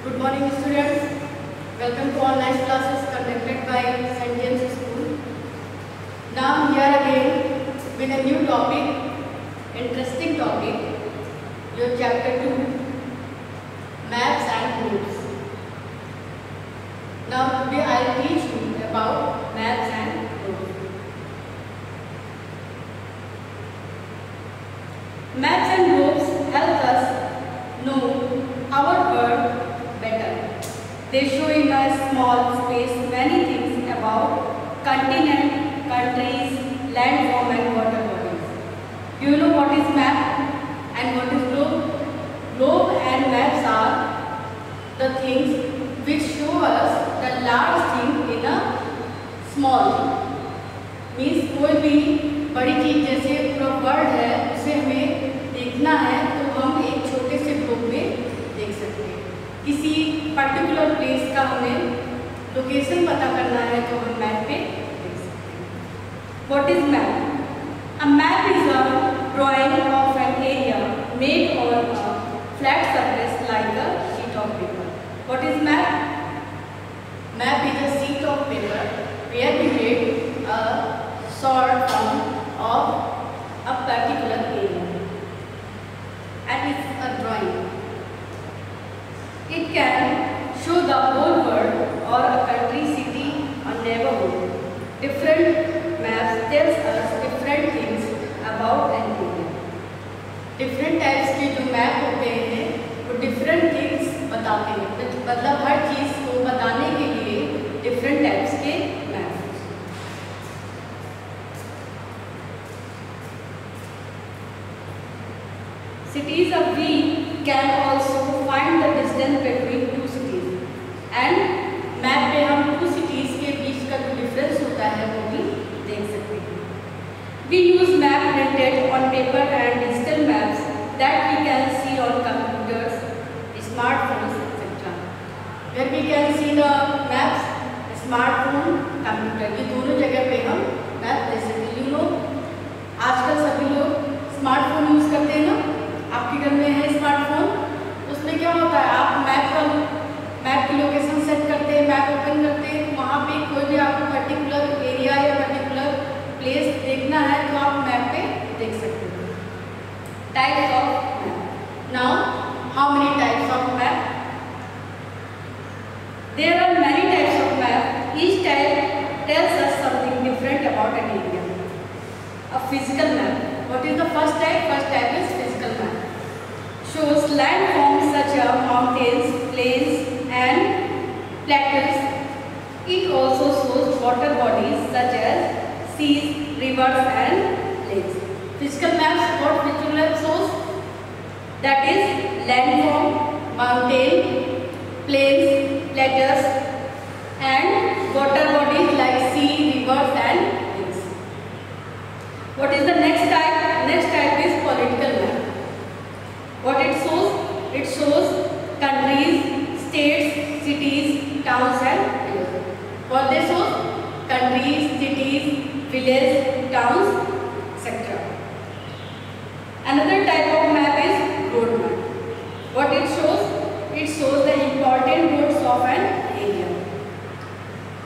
Good morning students. Welcome to online classes conducted by St. James School. Now we are again with a new topic, interesting topic, your chapter 2, maps and groups. Now today I will teach you about maps and groups. Maps and groups help us know our world better. They show in a small space many things about continent, countries, landform and water bodies. Do you know what is map and what is globe? Globe and maps are the things which show us the large thing in a small thing. Means कोई भी बड़ी चीज जैसे पूरा world है उसे हमें देखना है तो हम एक छोटे से ग्लोब में देख सकते हैं। किसी पर्टिकुलर प्लेस का हमें लोकेशन पता करना है तो हम मैप पे देख सकते हैं। What is map? A map is a drawing of an area made on a flat surface like a sheet of paper. What is map? Map is a sheet of paper where we made a short form of a particular area and it's a drawing. It can show the whole world or a country, city or neighborhood. Different maps tells us different things about an area. Different types के जो map होते हैं वो different things बताते हैं। मतलब हर चीज़ को बताने के लिए different types के map. Cities of we can also find the distance between two cities and map पे हम two cities के बीच का जो डिफरेंस होता है वो भी देख सकते हैं। We use map printed on paper and digital maps that we can see on computers, smartphones, etc. Where we can see the maps, smartphone, computer ये दोनों जगह पे हम मैप दे सकते हैं। You know आजकल सभी लोग स्मार्टफोन यूज करते हैं ना। आपके घर में है स्मार्टफोन, उसमें क्या होता है आप मैप की लोकेशन सेट करते हैं, मैप ओपन करते हैं, वहाँ पे कोई भी आपको पर्टिकुलर एरिया या पर्टिकुलर प्लेस देखना है तो आप मैप पे देख सकते हो। Types of map. Now how many types of map? There are many types of map. Each type tells us something different about an area. A physical map. What is the first type? First type is physical map. Shows landforms such as mountains, plains, and plateaus. It also shows water bodies such as seas, rivers, and lakes. Physical maps. What physical map shows? That is landform, mountain, plains, plateaus, and water bodies like sea, rivers, and lakes. What is the next type? Next type is political map. What it shows? It shows countries, states, cities, towns and villages. What they show? Countries, cities, villages, towns, etc. Another type of map is road map. What it shows? It shows the important roads of an area.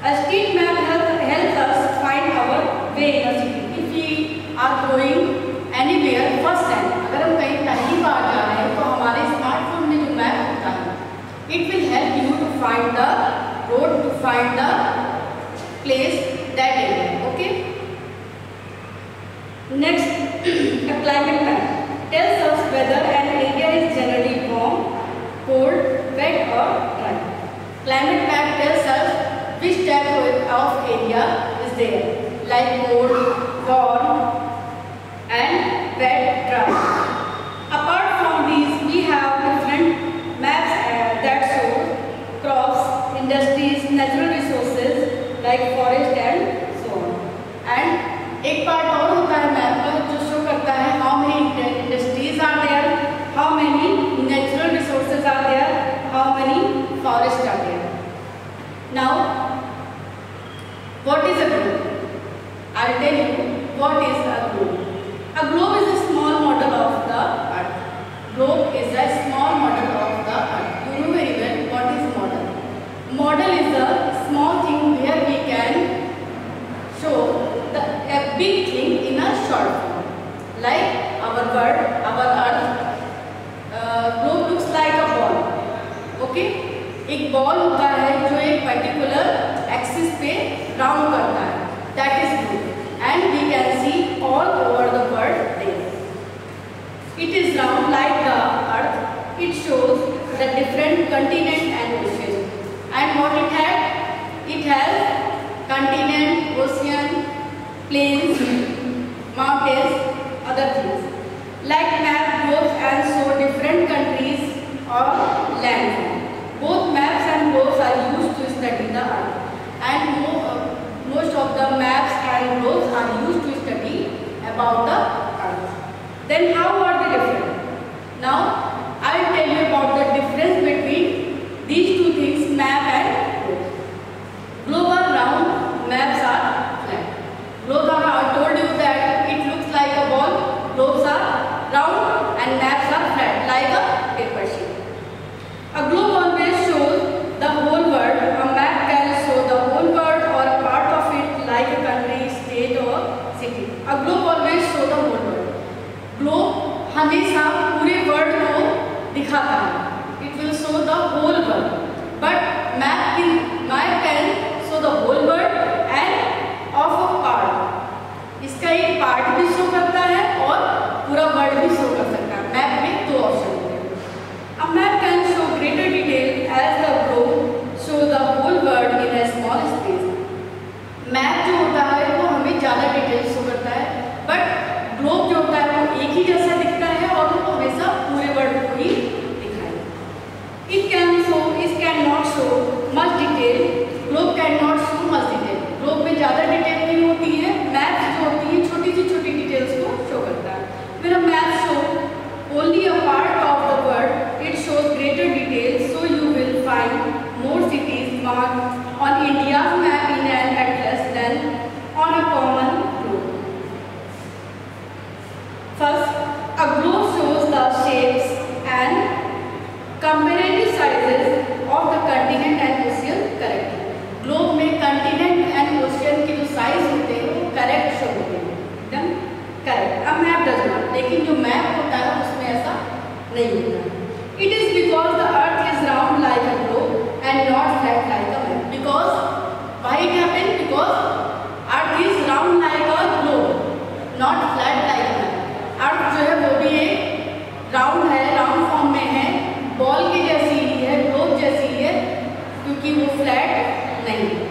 A street map helps us find our way in a city. If we are going anywhere first time, अगर हम कहीं पहली बार जा रहे हैं तो हमारे smartphone में जो मैप होता है it will help you to find the road, to find the place, that area. Okay. Next, a climate map tells us whether an area is generally warm, cold, wet or dry. Climate map tells us which type of area is there, like cold, warm, and wet, dry. Apart from these, we have different maps that show crops, industries, natural resources like forest and so on. And एक part और होता है map का जो show करता है how many industries are there, how many natural resources are there, how many forests are there. Now, what is a globe? I'll tell you what is a globe. A globe is a small model of the earth. Globe is a small model of the earth. You know very well what model is a small thing where we can show a big thing in a short form. Like our world, our earth, globe looks like a ball. Okay? एक ball होता है जो एक particular axis पे round करता है, that is globe, and we can see all over the world there. It is round like the earth. It shows the different continent and ocean. And what it had? It has continent, ocean, plains, mountains, other things. Like map, globes and show different countries or lands. Both maps and globes are used to study the earth. And most of the maps and globes are used to study about the earth. Then how are they different? Now I will tell you about the difference between these two things, map and globe. Globe are round, maps are flat. Globe are, I told you that it looks like a ball. Globes are round and maps are flat like a paper sheet. A globe always shows the whole world. A map can show the whole world or a part of it like a country, state or city. A globe always shows the whole world. Globe हमेशा पूरे world को दिखाता है. It will show the whole world. But map can show the whole world and of a part. इसका एक part भी show करता है और पूरा वर्ल्ड भी शो कर सकता है. मैप में दो ऑप्शन होते हैं. A map can show greater detail as the globe show the whole world in a small space. Map जो होता है वो हमें ज़्यादा डिटेल शो करता है, बट ग्लोब जो होता है वो एक ही जैसा दिखता है और वो हमेशा पूरे वर्ल्ड को ही दिखाएगा. It can not show much detail. Globe can not show much detail. Globe में ज़्यादा डिटेल नहीं होती है. मैप जो होती है छोटी सी छोटी डिटेल्स को शो करता है. मेरा map show only a part of the world. It shows greater detail, so you will find more cities marked on India's map in an atlas than on a common globe. First, a globe shows the shapes and comparative sizes of the continent and ocean correctly. Globe में continent and ocean के जो size होते हैं वो correct show होते हैं, एकदम correct. अब map does not, लेकिन जो map होता है उसमें ऐसा नहीं होता. It is because the earth is round like a globe and not flat like a map. Because why it happened? Because earth is round like a globe, not flat like a map. अर्थ जो है वो भी एक round है, round form में है, ball के जैसी ही है, ग्लोब जैसी ही है, क्योंकि वो फ्लैट नहीं है.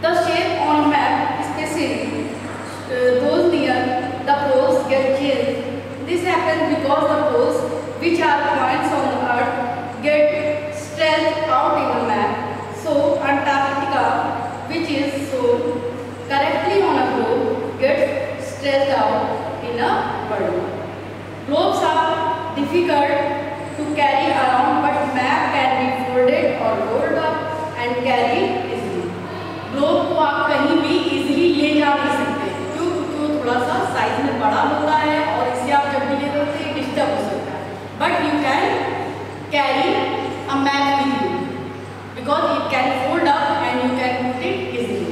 The shape on map, especially those near the poles, get changed. This happens because the poles, which are points on the earth, get stretched out in the map. So Antarctica, which is shown correctly on a globe, gets stretched out in a world. Globes are difficult to carry around, but map can be folded or rolled up and carried easily. Globe को आप कहीं भी easily ले जा नहीं सकते, क्योंकि वो थोड़ा सा साइज में बड़ा होता है और इसे आप जब भी ले सकते हैं डिस्टर्ब हो सकता है. But you can carry a map with you because it can fold up and you can put it easily.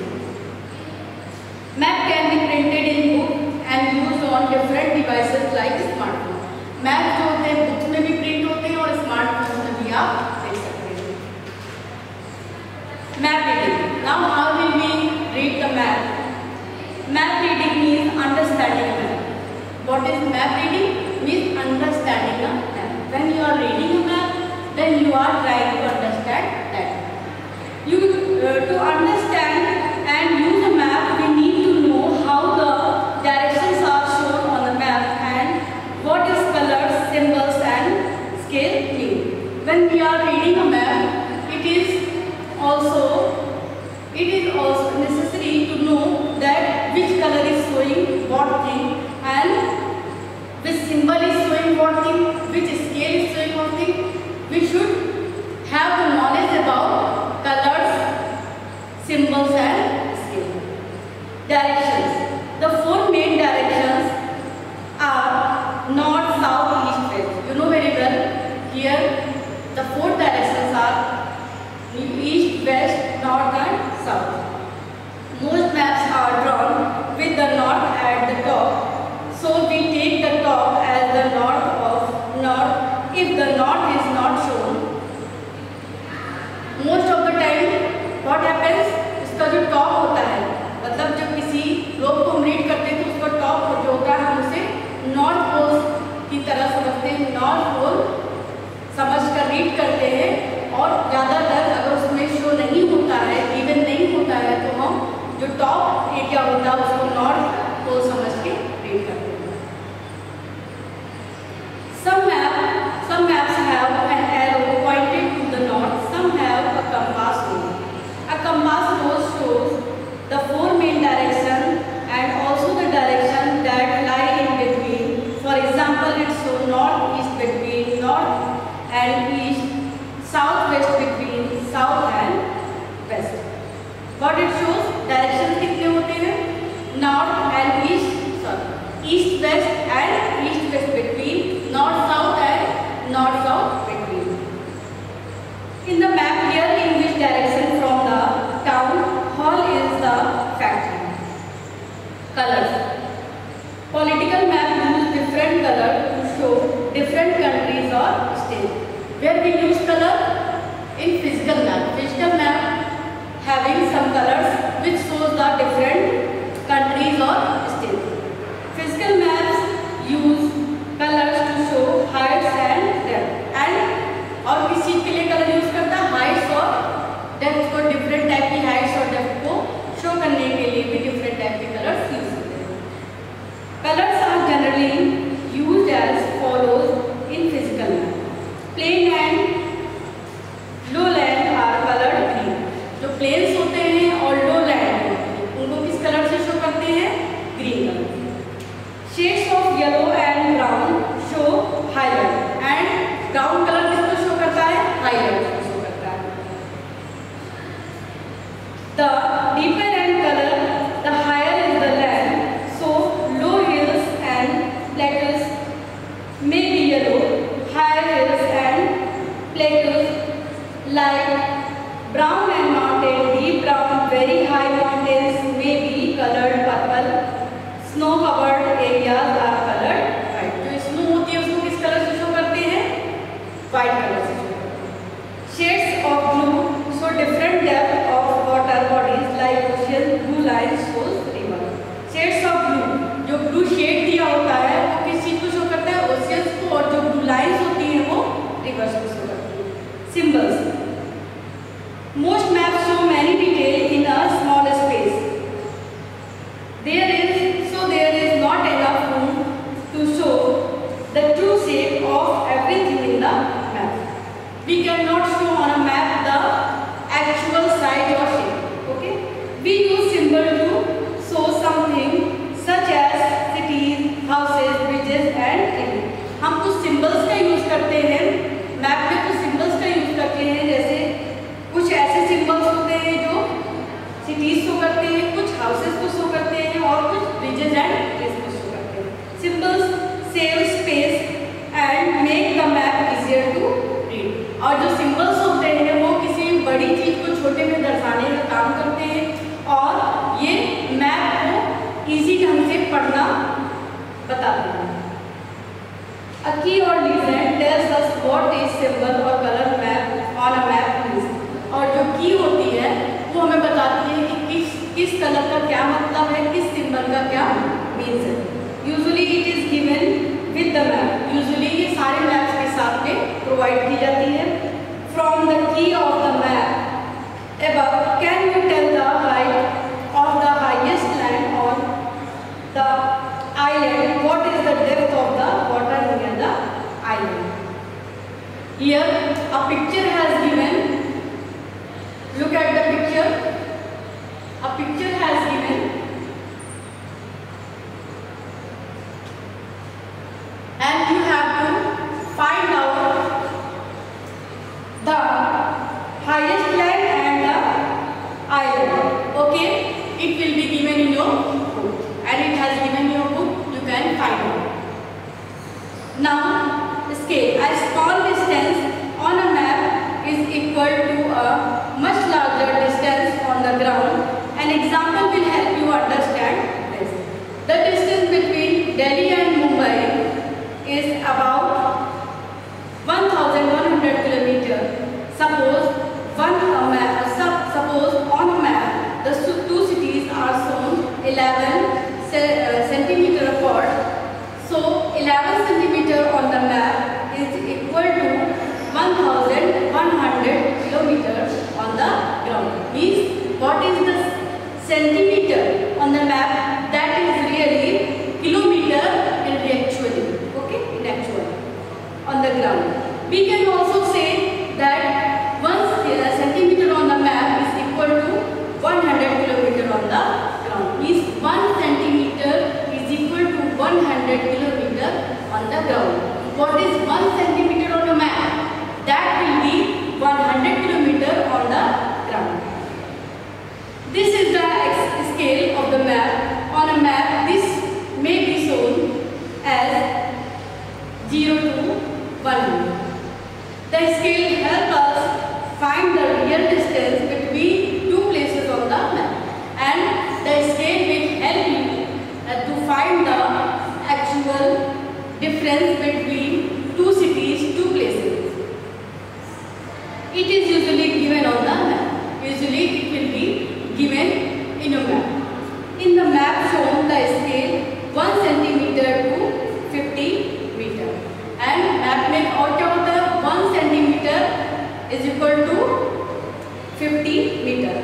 Map can be printed in book and used on different devices like smartphone. Map जो होते हैं books में भी print होते हैं और smartphone में भी आप देख सकते हैं. Map reading. Now how will we read the map? Map reading means understanding a map. What is map reading? Means understanding a map. When you are reading a map, then you are trying to understand that. To understand and use a map, we need to know how the directions are shown on the map and what is colors, symbols and scale mean. When we are reading a map, it is also necessary to know that which color is showing what thing and which symbol is showing what thing, which scale is showing what thing. We should have the knowledge about colors, symbols and scale. Directions. The four main directions are north, south, east, west. You know very well Here the four directions are east, west, north and south. Most maps are drawn with the north at the top. So we take the top as the north of north if the north is not shown. Most of the time what happens, इसका जो top होता है, मतलब जब किसी globe को हम read करते हैं तो उसका टॉप जो होता है हम उसे नॉर्थ पोल की तरह समझते हैं, नॉर्थ पोल समझ कर रीड करते हैं। और ज़्यादातर अगर उसमें शो नहीं होता है, इवन नहीं होता है, तो हम जो टॉप एरिया होता है उसको नॉर्थ पोल समझ के रीड करते हैं। Some maps have an arrow pointed to the north. Some have a compass rule. A compass rule shows the four main directions and also the direction that lie in between. For example, it shows north east between north and east, south west between south and west. What it shows, directions कितने होते हैं? North and east, east west and east west between, north south and north south between. In the map here, in which direction from the town hall is the factory? Colors. Political map use different color to show different countries or states. Where we use color? In physical map. Physical map having some colors which shows the different countries or states. Physical maps use colors to show heights and depth. And और किस चीज के लिए colour use करता है? Heights और depth को, different type की हाइट्स और डेप्थ को शो करने के लिए भी डिफरेंट टाइप के कलर्स यूज होते हैं। Colours are generally used as follows in physical map. Plain and low land are coloured green. जो प्लेन्स होते हैं और लो लैंड उनको किस कलर से शो करते हैं? Green colour. Shades of yellow and brown show highlight. And brown colour किसको शो करता है? हाईलाइट को शो करता है। The deeper and color, the higher is the land. So low hills and plateaus may be yellow, higher hills and plateaus light brown, and mountain deep brown. Very high mountains may be colored purple. Snow covered areas are colored white. जो snow होती है उसको किस colour से show करते हैं? White colour से। Shades of blue show different depth of water bodies like ocean. Blue line shows river. Shades of blue, जो blue shade दिया होता है वो किस चीज को शो करता है? ओशियंस को। और जो blue lines होती हैं वो रिवर्स को शो करती है। Symbols. Most maps show many detail in a small space. There is not enough room to show the true shape of everything in the map. We cannot show on a map the actual size or shape. Okay? We use symbol to show something such as cities, houses, bridges and things. हम कुछ symbols का use करते हैं map में, कुछ symbols का use करते हैं। जैसे कुछ ऐसे symbols होते हैं जो cities शो करते हैं, कुछ houses को शो करते हैं और कुछ bridges and trees को शो करते हैं। Symbols save space and make the map easier to read. और जो सिंबल्स होते हैं वो किसी बड़ी चीज को छोटे में दर्शाने का काम करते हैं और ये मैप को इजी ढंग से पढ़ना बताते हैं। A key or legend tells us what is symbol or color map on a map means. और जो की होती है वो हमें बताती है कि किस कलर का क्या मतलब है, किस सिंबल का क्या मीन्स है। Usually it is given with the map. Usually ये सारे मैप्स के साथ में प्रोवाइड की जाती है। From the key of the map above, can you tell the height of the highest land on the island? What is the depth of the water near the island? Here a picture has given. Look at the picture. A picture has given and you have to find out the highest land and the island. Okay, it will be given in your book and it has given your book, you can find out. Now scale. A small distance 11 centimeter on the map is equal to 1100 kilometers on the ground. Means what is the centimeter on the map? That is really kilometer in actually. Okay, in actual on the ground. We can also say that 1 centimeter on the map is equal to 100 kilometer on the ground. Means 1 centimeter is equal to 100 kilometer on the ground. What is 1 centimeter on the map? That will be 100 kilometer on the ground. This is the scale of the map. On a map, this may be shown as 0 to 100. The scale helps us find the real distance between two places on the map, and the scale will help you to find the actual difference between two cities, two places. It is usually given on the map. Usually it will be given in a map. In the map shown the scale 1 centimeter to 50 meter. And map में और क्या होता है? 1 centimeter is equal to 50 meter.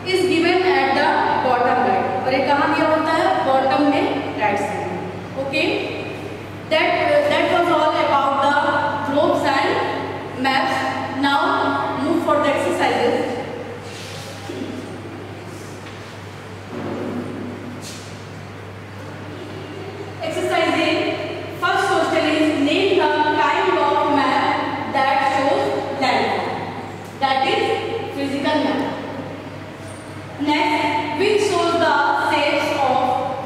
Is given at the bottom right. और ये कहाँ दिया होता है? Bottom में right side. Okay. That was all about the globes and maps. Now move for the exercises. Exercise A. First question is name the kind of map that shows landform. That is physical map. Next, which shows the shapes of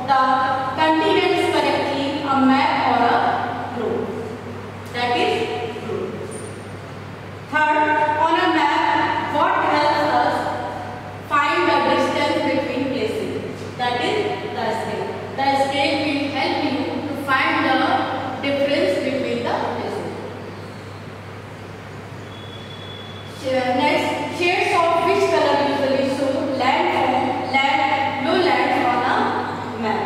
the continents correctly, a map or a globe. That is globe. Third, on a map, what helps us find the distance between places? That is the scale. The scale will help you to find the difference between the places. Next, shades of which color usually show lowlands on a map.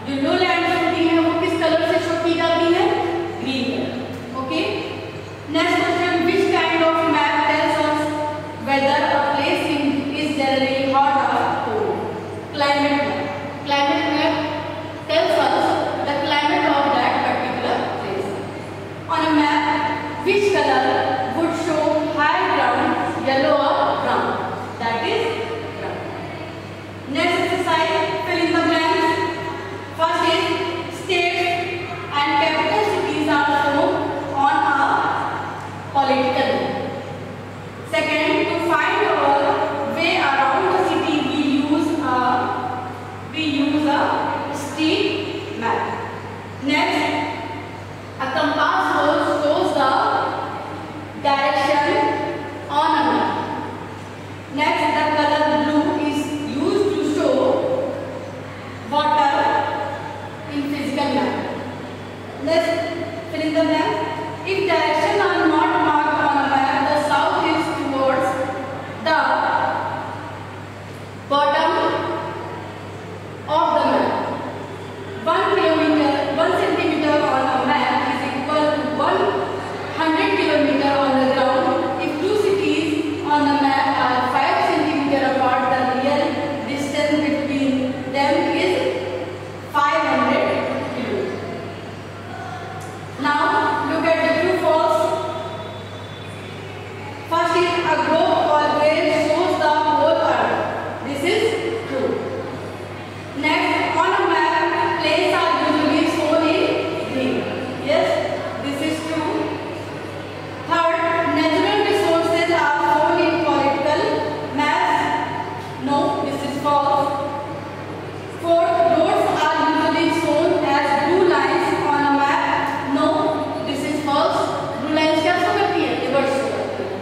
जो lowlands होती हैं वो किस colour से show की जाती है? Green colour. Okay. Next question, which kind of map tells us whether a place is generally hot or cold? Climate map. Climate map tells us the climate of that particular place. On a map, which color would show high ground, yellow or brown? That is brown. Next exercise, fill in the blanks. First is states and capital cities are shown on a political. Second, to find our way around the city, we use a street map. Next, a compass hole shows the direction on a map. Next, the color blue is used to show water in physical map. Let's fill in the blank. If directions are not marked on a map, the south is towards the bottom of the map. 1 centimeter on a map is equal to 100 kilometer on the ground. If two cities on the map are 5 centimeter apart, the real distance between them is 500 kilometers. Now look at the true false. First is a globe always shows the whole earth. This is true. Next, on a map, places are usually shown in green. Yes, this is true. Third, natural resources are shown in political maps. No, this is false. Fourth, roads are usually shown as blue lines on a map. No, this is false. Blue lines क्या show करती है? Rivers show करती है.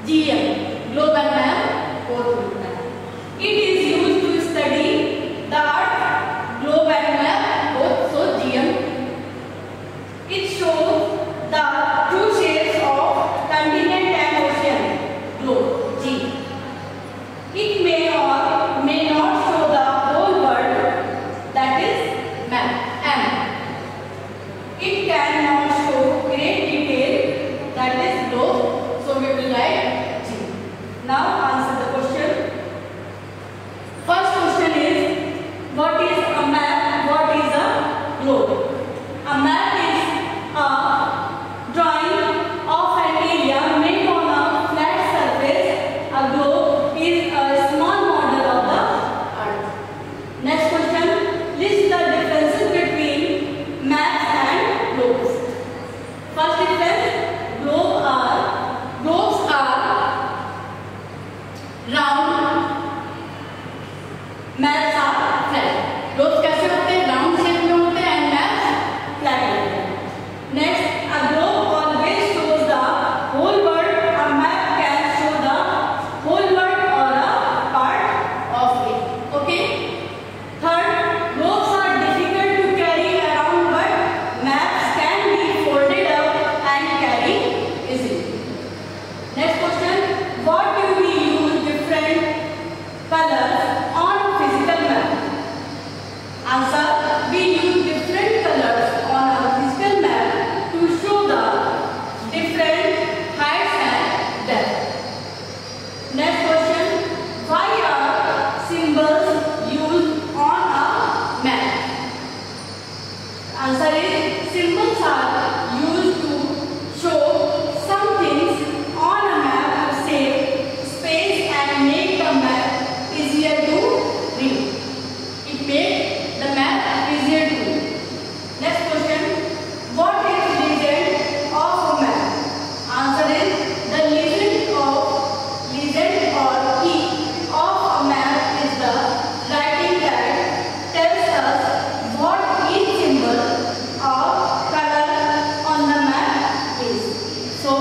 GM, globe and map both होता है. It is used to study the earth, globe and map both, so GM. It shows the true shapes of continent and ocean, globe, G. It may or may not show the whole world, that is map, M. It cannot show great detail, that is globe, so we will write G. Now answer the question. First question is, what is a map, what is a globe? A map is a drawing of an area made on a flat surface. A globe is a small model of the earth. Next question, list the differences between maps and globes. First difference, globes are round, maps are flat. Globes कैसे होते हैं? Round shape में होते हैं and maps flat होते हैं. Next, a globe always shows the whole world. A map can show the whole world or a part of it. Okay. Third, globes are difficult to carry around, but maps can be folded up and carry easily. Next question, what do we use different colors on a physical map? Answer, we use different colors on a physical map to show the different heights and depth. Next question, why are symbols used on a map? Answer is, symbols are used to show some things on a map to save space and make the map easier to read. It makes the map easier to read. Next question, what is legend of a map? Answer is, the legend or key of a map is the writing that tells us what each symbol or color on the map is. So